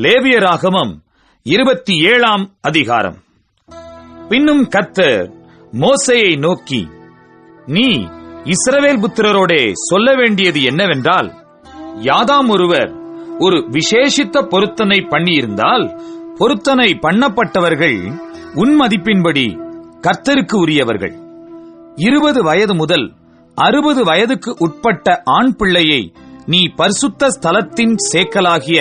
லேவியராகமம் 27ஆம் அதிகாரம். பின்னும் கர்த்தர் மோசேயை நோக்கி, நீ இஸ்ரவேல் புத்திரரோடே சொல்ல வேண்டியது என்னவென்றால், யாதாம் ஒருவர் ஒரு விசேஷித்த பொருத்தனை பண்ணியிருந்தால், பொருத்தனை பண்ணப்பட்டவர்கள் உன் மதிப்பின்படி கர்த்தருக்கு உரியவர்கள். 20 வயது முதல் 60 வயதுக்கு உட்பட்ட ஆண் பிள்ளையை நீ பரிசுத்த ஸ்தலத்தின் சேக்கலாகிய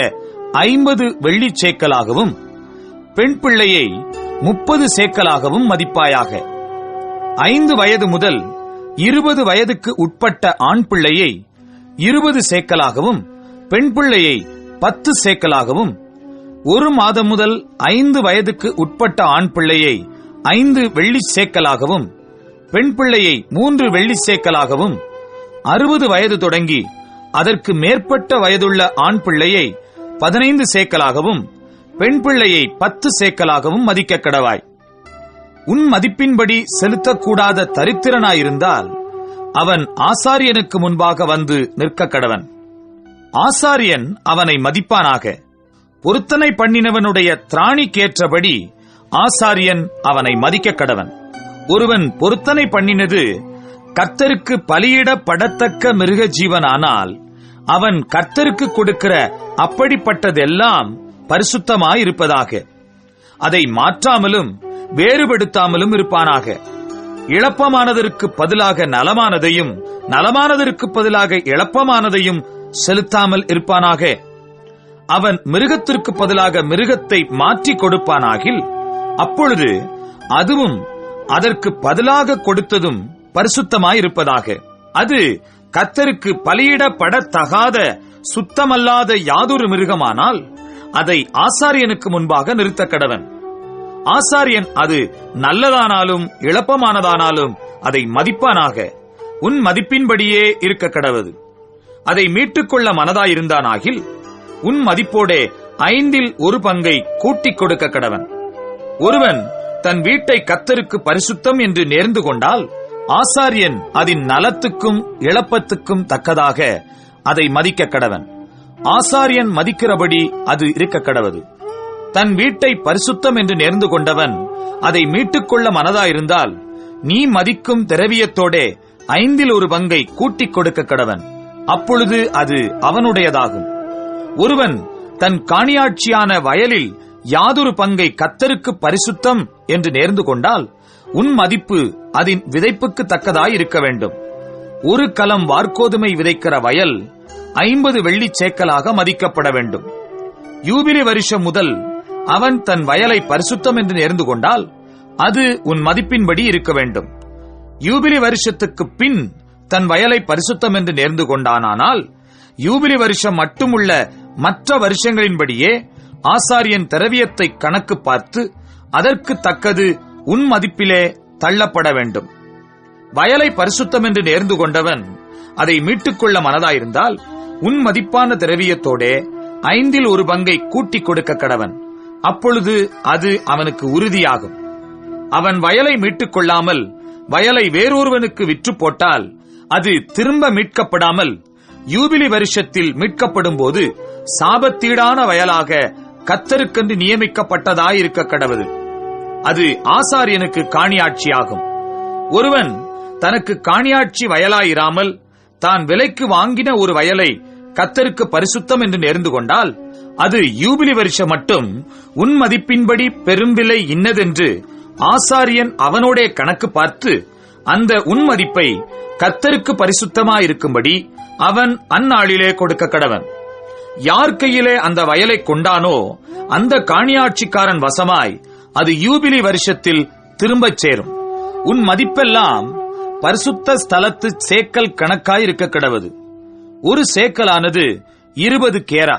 50 வெள்ளிச் சேக்கலாகவும், பெண் பிள்ளையை 30 சேக்கலாகவும் மதிப்பாயாக. 5 வயது முதல் 20 வயதுக்கு உட்பட்ட ஆண் பிள்ளையை 20 சேக்கலாகவும், பெண் பிள்ளையை 10 சேக்கலாகவும், 1 மாதம் முதல் 5 வயதுக்கு உட்பட்ட ஆண் பிள்ளையை 5 வெள்ளிச் சேக்கலாகவும், பெண் பிள்ளையை 3 வெள்ளிச் சேக்கலாகவும், 60 வயது தொடங்கி அதற்கு மேற்பட்ட வயதுள்ள ஆண் பிள்ளையை 15 சேக்கலாகவும், பெண் பிள்ளையை 10 சேக்கலாகவும் மதிக்க கடவாய். உன் மதிப்பின்படி செலுத்தக்கூடாத தரித்திரனாயிருந்தால் அவன் ஆசாரியனுக்கு முன்பாக வந்து நிற்க கடவன். ஆசாரியன் அவனை மதிப்பானாக. பொருத்தனை பண்ணினவனுடைய திராணிக்கேற்றபடி ஆசாரியன் அவனை மதிக்க கடவன். ஒருவன் பொருத்தனை பண்ணினது கர்த்தருக்கு பலியிடப்படத்தக்க மிருக ஜீவனானால் அவன் கர்த்தருக்கு கொடுக்கிற அப்படிப்பட்டதெல்லாம் பரிசுத்தமாயிருப்பதாக. அதை மாற்றாமலும் வேறுபடுத்தாமலும் இருப்பானாக. இளப்பமானதற்கு பதிலாக நலமானதையும், நலமானதற்கு பதிலாக இளப்பமானதையும் செலுத்தாமல் இருப்பானாக. அவன் மிருகத்திற்கு பதிலாக மிருகத்தை மாற்றி கொடுப்பானாகில், அப்பொழுது அதுவும் அதற்கு பதிலாக கொடுத்ததும் பரிசுத்தமாயிருப்பதாக. அது கர்த்தருக்கு பலியிடப்படத்தகாத சுத்தமல்லாத யாதொரு மிருகமானால் அதை ஆசாரியனுக்கு முன்பாக நிறுத்த கடவன். ஆசாரியன் அது நல்லதானாலும் இளப்பமானதானாலும் அதை மதிப்பானாக. உன் மதிப்பின்படியே இருக்க கடவது. அதை மீட்டுக்கொள்ள மனதாயிருந்தானாகில் உன் மதிப்போடே 5இல் 1 பங்கை கூட்டிக் கொடுக்க கடவன். ஒருவன் தன் வீட்டை கர்த்தருக்கு பரிசுத்தம் என்று நேர்ந்து கொண்டால், ஆசாரியன் அதன் நலத்துக்கும் இளப்பத்துக்கும் தக்கதாக அதை மதிக்க கடவன். ஆசாரியன் மதிக்கிறபடி அது இருக்க கடவது. தன் வீட்டை பரிசுத்தம் என்று நேர்ந்து கொண்டவன் அதை மீட்டுக்கொள்ள மனதாயிருந்தால், நீ மதிக்கும் திரவியத்தோடே 5இல் 1 பங்கை கூட்டிக் கொடுக்க கடவன். அப்பொழுது அது அவனுடையதாகும். ஒருவன் தன் காணியாட்சியான வயலில் யாதொரு பங்கை கர்த்தருக்கு பரிசுத்தம் என்று நேர்ந்து கொண்டால், உன் மதிப்பு அதன் விதைப்புக்கு தக்கதாய் இருக்க வேண்டும். 1 கலம் வார்கோதுமை விதைக்கிற வயல் 50 வெள்ளிச் சேக்கலாக மதிக்கப்பட வேண்டும். யூபிலி வருஷம் முதல் அவன் தன் வயலை பரிசுத்தம் என்று நேர்ந்து கொண்டால், அது உன் மதிப்பின்படி இருக்க வேண்டும். யூபிலி வருஷத்துக்கு பின் தன் வயலை பரிசுத்தம் என்று நேர்ந்து கொண்டானால், யூபிலி வருஷம் மட்டுமுள்ள மற்ற வருஷங்களின்படியே ஆசாரியன் திரவியத்தை கணக்கு பார்த்து அதற்கு தக்கது உன் மதிப்பிலே தள்ளப்பட வேண்டும். வயலை பரிசுத்தம் என்று நேர்ந்து கொண்டவன் அதை மீட்டுக்கொள்ள மனதாயிருந்தால், உன் மதிப்பான திரவியத்தோடே 5இல் 1 பங்கை கூட்டிக் கொடுக்க கடவன். அப்பொழுது அது அவனுக்கு உறுதியாகும். அவன் வயலை மீட்டுக் கொள்ளாமல் வயலை வேறொருவனுக்கு விற்று போட்டால், அது திரும்ப மீட்கப்படாமல் யூபிலி வருஷத்தில் மீட்கப்படும் போது சாபத்தீடான வயலாக கர்த்தருக்கென்று நியமிக்கப்பட்டதாயிருக்க கடவது. அது ஆசாரியனுக்கு காணியாட்சியாகும். ஒருவன் தனக்கு காணியாட்சி வயலாயிராமல் தான் விலைக்கு வாங்கின ஒரு வயலை கர்த்தருக்கு பரிசுத்தம் என்று நேர்ந்து கொண்டால், அது யூபிலி வருஷம் மட்டும் உன் மதிப்பின்படி பெரும் விலை இன்னதென்று ஆசாரியன் அவனோடே கணக்கு பார்த்து அந்த உன் மதிப்பை கர்த்தருக்கு பரிசுத்தமாயிருக்கும்படி அவன் அந்நாளிலே கொடுக்க கடவன். யார் கையிலே அந்த வயலை கொண்டானோ அந்த காணியாட்சிக்காரன் வசமாய் அது யூபிலி வருஷத்தில் திரும்பச் சேரும். உன் மதிப்பெல்லாம் பரிசுத்த ஸ்தலத்து சேக்கல் கணக்காயிருக்க கடவது. 1 சேக்கலானது 20 கேரா.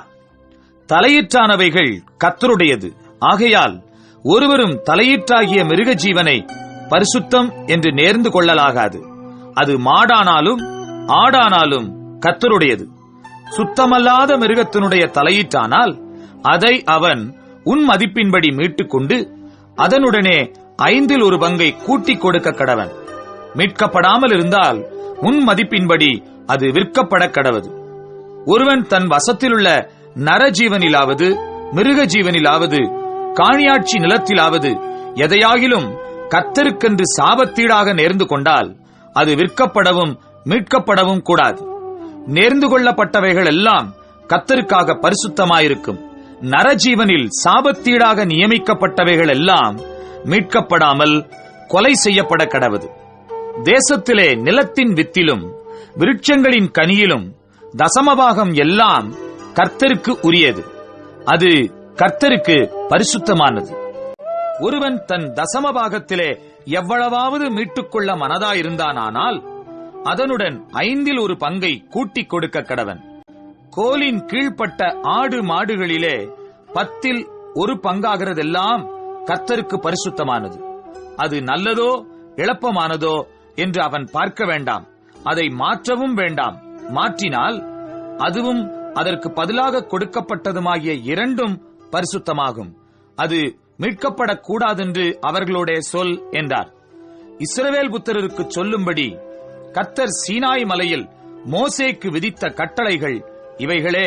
தலையீற்றானவைகள் கர்த்தருடையது. ஆகையால் ஒருவரும் தலையீற்றாகிய மிருக ஜீவனை பரிசுத்தம் என்று நேர்ந்து கொள்ளலாகாது. அது மாடானாலும் ஆடானாலும் கர்த்தருடையது. சுத்தமல்லாத மிருகத்தினுடைய தலையீற்றானால் அதை அவன் உன் மதிப்பின்படி மீட்டுக்கொண்டு அதனுடனே 5இல் 1 பங்கை கூட்டிக் கொடுக்க கடவன். மீட்கப்படாமல் இருந்தால் உன் மதிப்பின்படி அது விற்கப்பட கடவது. ஒருவன் தன் வசத்திலுள்ள நரஜீவனிலாவது மிருக ஜீவனிலாவது காணியாட்சி நிலத்திலாவது எதையாகிலும் கர்த்தருக்கென்று சாபத்தீடாக நேர்ந்து கொண்டால் அது விற்கப்படவும் மீட்கப்படவும் கூடாது. நேர்ந்து கொள்ளப்பட்டவைகள் எல்லாம் கர்த்தருக்காக பரிசுத்தமாயிருக்கும். நரஜீவனில் சாபத்தீடாக நியமிக்கப்பட்டவைகள் எல்லாம் மீட்கப்படாமல் கொலை செய்யப்பட கடவது. தேசத்திலே நிலத்தின் வித்திலும் விருட்சங்களின் கனியிலும் தசமபாகம் எல்லாம் கர்த்தருக்கு உரியது. அது கர்த்தருக்கு பரிசுத்தமானது. ஒருவன் தன் தசமபாகத்திலே எவ்வளவாவது மீட்டுக்கொள்ள மனதாயிருந்தானால் அதனுடன் 1/5 பங்கை கூட்டிக் கொடுக்க கடவன். கோலின் கீழ்ப்பட்ட ஆடு மாடுகளிலே 10 பங்காகிறதெல்லாம் கர்த்தருக்கு பரிசுத்தமானது. அது நல்லதோ இளப்பமானதோ என்று அவன் பார்க்க வேண்டாம், அதை மாற்றவும் வேண்டாம். மாற்றினால் அதுவும் அதற்கு பதிலாக கொடுக்கப்பட்டதுமாகிய 2 பரிசுத்தமாகும். அது மீட்கப்படக்கூடாதென்று அவர்களோட சொல் என்றார். இஸ்ரவேல் புத்திரருக்கு சொல்லும்படி கர்த்தர் சீனாய் மலையில் மோசேக்கு விதித்த கட்டளைகள் இவைகளே.